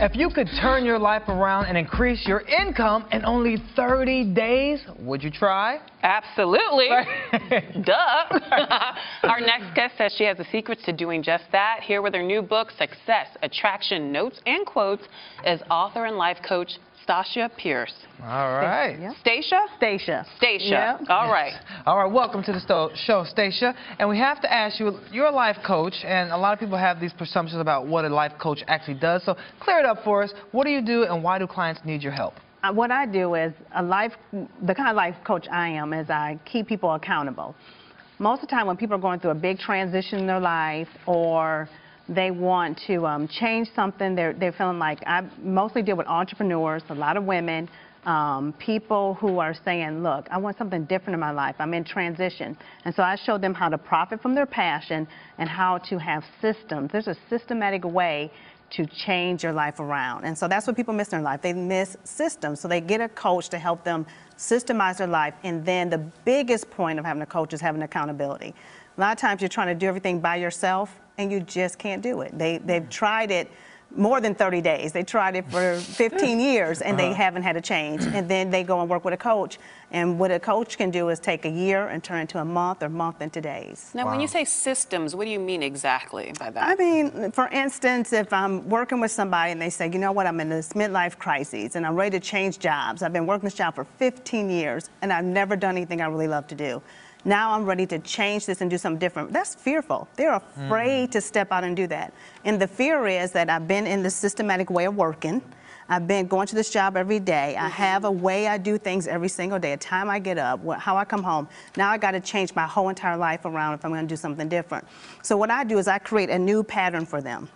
If you could turn your life around and increase your income in only 30 days, would you try? Absolutely. Duh. Our next guest says she has the secrets to doing just that. Here with her new book, Success, Attraction, Notes and Quotes, is author and life coach Stacia Pierce. All right. Stacia? Stacia. Stacia. Yep. All right. All right, welcome to the show, Stacia. And we have to ask you, you're a life coach, and a lot of people have these presumptions about what a life coach actually does. So clear it up for us. What do you do, and why do clients need your help? What I do is the kind of life coach I am is I keep people accountable. Most of the time when people are going through a big transition in their life, or they want to change something, they're feeling like, I mostly deal with entrepreneurs, a lot of women, people who are saying, look, I want something different in my life. I'm in transition. And so I show them how to profit from their passion and how to have systems. There's a systematic way to change your life around. And so that's what people miss in their life. They miss systems. So they get a coach to help them systemize their life. And then the biggest point of having a coach is having accountability. A lot of times you're trying to do everything by yourself and you just can't do it. They've tried it more than 30 days. They tried it for 15 years and they haven't had a change. And then they go and work with a coach. And what a coach can do is take a year and turn it into a month, or month into days. Now, when you say systems, what do you mean exactly by that? I mean, for instance, if I'm working with somebody and they say, you know what, I'm in this midlife crisis and I'm ready to change jobs. I've been working this job for 15 years and I've never done anything I really love to do. Now I'm ready to change this and do something different. That's fearful. They're afraid to step out and do that. And the fear is that I've been in this systematic way of working. I've been going to this job every day. I have a way I do things every single day, a time I get up, how I come home. Now I got to change my whole entire life around if I'm going to do something different. So what I do is I create a new pattern for them,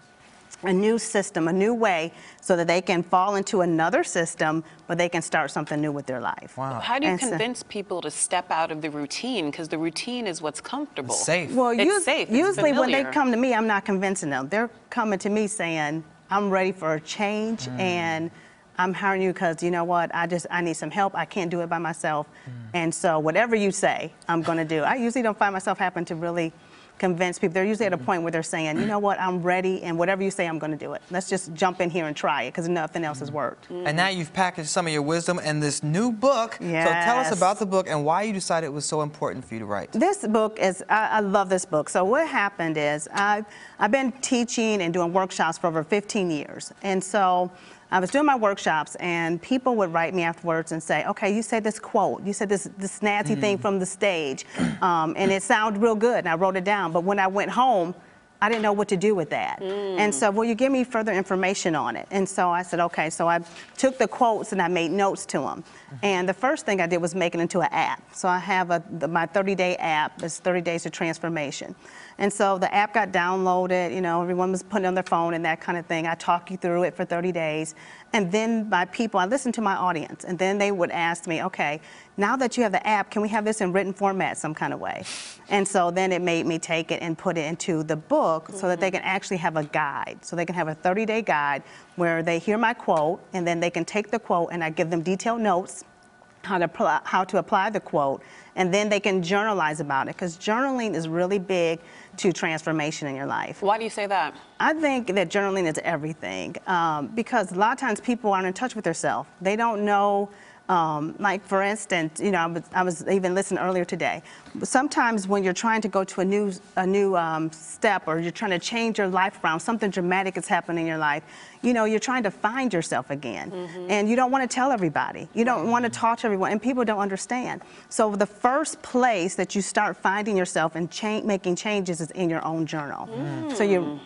a new system, a new way, so that they can fall into another system, but they can start something new with their life. Wow. How do you convince people to step out of the routine? Because the routine is what's comfortable. It's safe. Well, it's safe. Usually when they come to me, I'm not convincing them. They're coming to me saying, I'm ready for a change, and I'm hiring you because, you know what, I need some help. I can't do it by myself. And so whatever you say, I'm going to do. I usually don't find myself having to really convince people. They're usually at a point where they're saying, you know what, I'm ready, and whatever you say, I'm going to do it. Let's just jump in here and try it, because nothing else has worked. And now you've packaged some of your wisdom in this new book. Yes. So tell us about the book and why you decided it was so important for you to write. This book is, I love this book. So what happened is I've been teaching and doing workshops for over 15 years. And so I was doing my workshops, and people would write me afterwards and say, okay, you said this quote, you said this snazzy thing from the stage, and it sounded real good, and I wrote it down. But when I went home, I didn't know what to do with that. And so, will you give me further information on it? And so I said, okay. So I took the quotes and I made notes to them. And the first thing I did was make it into an app. So I have my 30-day app. It's 30 Days of Transformation. And so the app got downloaded, you know, everyone was putting it on their phone and that kind of thing. I talk you through it for 30 days. And then my people, I listened to my audience, and then they would ask me, okay, now that you have the app, can we have this in written format some kind of way? And so then it made me take it and put it into the book so that they can actually have a guide. So they can have a 30-day guide where they hear my quote, and then they can take the quote, and I give them detailed notes how to apply the quote, and then they can journalize about it, because journaling is really big to transformation in your life. Why do you say that? I think that journaling is everything, because a lot of times people aren't in touch with themselves. They don't know, like for instance, you know, I was even listening earlier today. Sometimes when you're trying to go to a new step, or you're trying to change your life around, something dramatic is happening in your life, you know, you're trying to find yourself again. And you don't want to tell everybody. You don't want to talk to everyone, and people don't understand. So the first place that you start finding yourself and making changes is in your own journal. So you...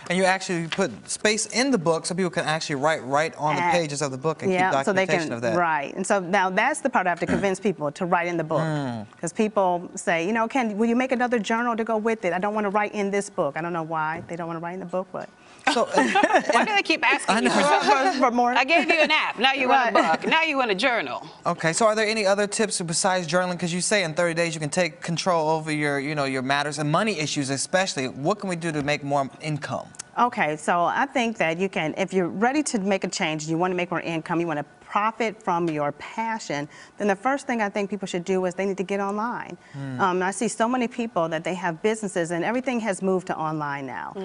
And you actually put space in the book so people can actually write right on the pages of the book and keep documentation of that. Right. And so now that's the part I have to convince people to write in the book. Because people say, you know, will you make another journal to go with it? I don't want to write in this book. I don't know why they don't want to write in the book, but... So, why do they keep asking you for more? I gave you an app. Now you want a book. Now you want a journal. Okay. So are there any other tips besides journaling? Because you say in 30 days you can take control over your, you know, your matters and money issues especially. What can we do to make more income? Okay, so I think that you can, if you're ready to make a change, you want to make more income, you want to profit from your passion, then the first thing I think people should do is they need to get online. I see so many people that they have businesses and everything has moved to online now.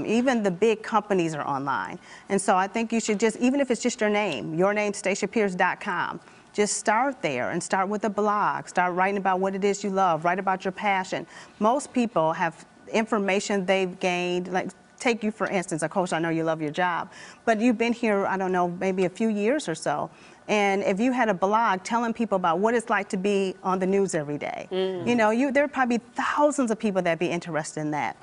Even the big companies are online. And so I think you should just, even if it's just your name, StaciaPierce.com, just start there and start with a blog. Start writing about what it is you love, write about your passion. Most people have information they've gained, like take you for instance, Coach, I know you love your job, but you've been here, I don't know, maybe a few years or so. And if you had a blog telling people about what it's like to be on the news every day, you know, there are probably thousands of people that'd be interested in that.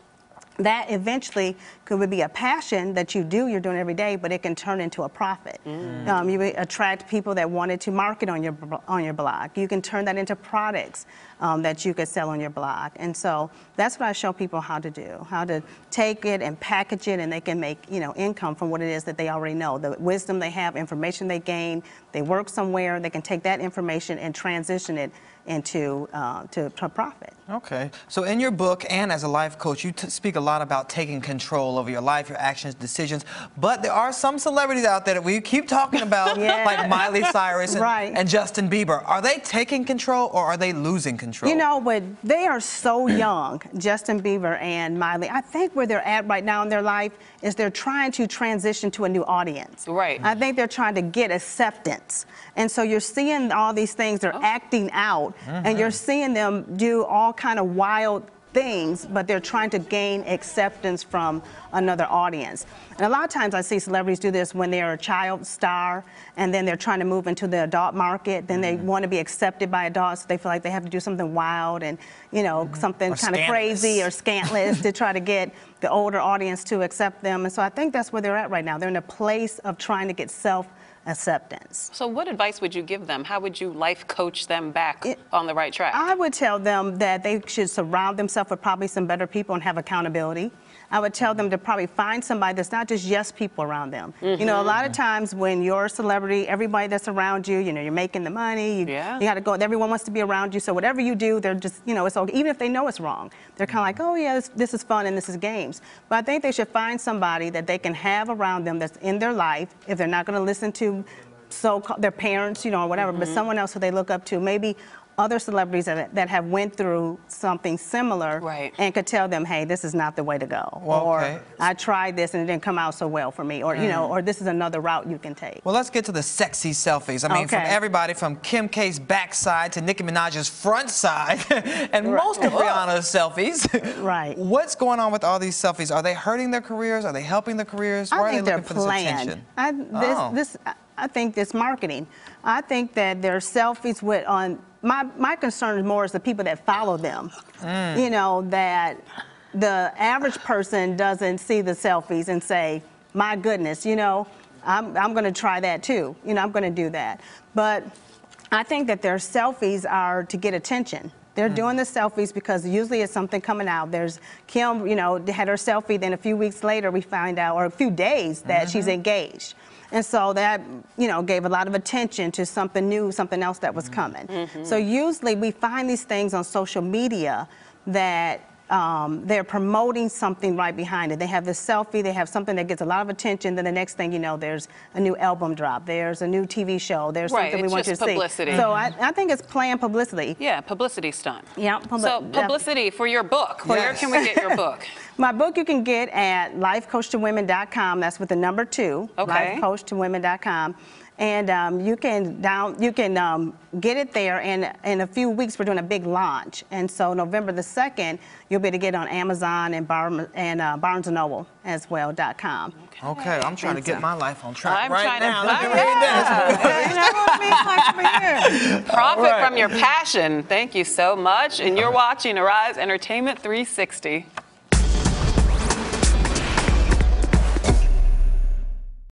That eventually could be a passion that you're doing every day, but it can turn into a profit. You attract people that wanted to market on your blog. You can turn that into products that you could sell on your blog. And so that's what I show people how to do, how to take it and package it, and they can make, you know, income from what it is that they already know. The wisdom they have, information they gain, they work somewhere, they can take that information and transition it into to profit. Okay. So in your book and as a life coach, you speak a lot about taking control over your life, your actions, decisions. But there are some celebrities out there that we keep talking about, like Miley Cyrus and Justin Bieber. Are they taking control or are they losing control? You know, but they are so young, Justin Bieber and Miley. I think where they're at right now in their life is they're trying to transition to a new audience. Right. I think they're trying to get acceptance. And so you're seeing all these things, they're acting out, and you're seeing them do all kind of wild things, but they're trying to gain acceptance from another audience. And a lot of times I see celebrities do this when they're a child star and then they're trying to move into the adult market, then they want to be accepted by adults, so they feel like they have to do something wild and, you know, something kind of crazy or scandalous to try to get the older audience to accept them. And so I think that's where they're at right now. They're in a place of trying to get self-acceptance. So what advice would you give them? How would you life coach them back on the right track? I would tell them that they should surround themselves with probably some better people and have accountability. I would tell them to probably find somebody that's not just yes people around them. You know, a lot of times when you're a celebrity, everybody that's around you, you know, you're making the money, you got to go, everyone wants to be around you, so whatever you do, they're just, you know, it's okay. Even if they know it's wrong, they're kind of like, oh yeah, this is fun and this is games. But I think they should find somebody that they can have around them that's in their life, if they're not going to listen to their parents, you know, or whatever, but someone else who they look up to, maybe other celebrities that have went through something similar and could tell them, hey, this is not the way to go. Or I tried this and it didn't come out so well for me. Or, you know, or this is another route you can take. Well, let's get to the sexy selfies. I mean, from everybody from Kim K's backside to Nicki Minaj's front side and most of Rihanna's selfies. What's going on with all these selfies? Are they hurting their careers? Are they helping their careers? Why are they looking for this attention? I think this marketing. I think that their selfies with my concern more is the people that follow them. You know, that the average person doesn't see the selfies and say, my goodness, you know, I'm going to try that too. You know, I'm going to do that. But I think that their selfies are to get attention. They're doing the selfies because usually it's something coming out. There's Kim, you know, had her selfie, then a few weeks later we find out, or a few days, that she's engaged. And so that, you know, gave a lot of attention to something new, something else that was coming. So usually we find these things on social media that they're promoting something right behind it. They have this selfie, they have something that gets a lot of attention, then the next thing you know, there's a new album drop, there's a new TV show, there's something we want you to see. Publicity. So I think it's planned publicity. Yeah, publicity stunt. Yeah. So publicity for your book. Where can we get your book? My book you can get at lifecoachtowomen.com. That's with the number 2. Lifecoachtowomen.com. And you can get it there, and in a few weeks we're doing a big launch. And so November the 2nd, you'll be able to get it on Amazon and Barnes & Noble as well, .com. Okay, I'm trying to get my life on track now. Profit from your passion. Thank you so much. And you're watching Arise Entertainment 360.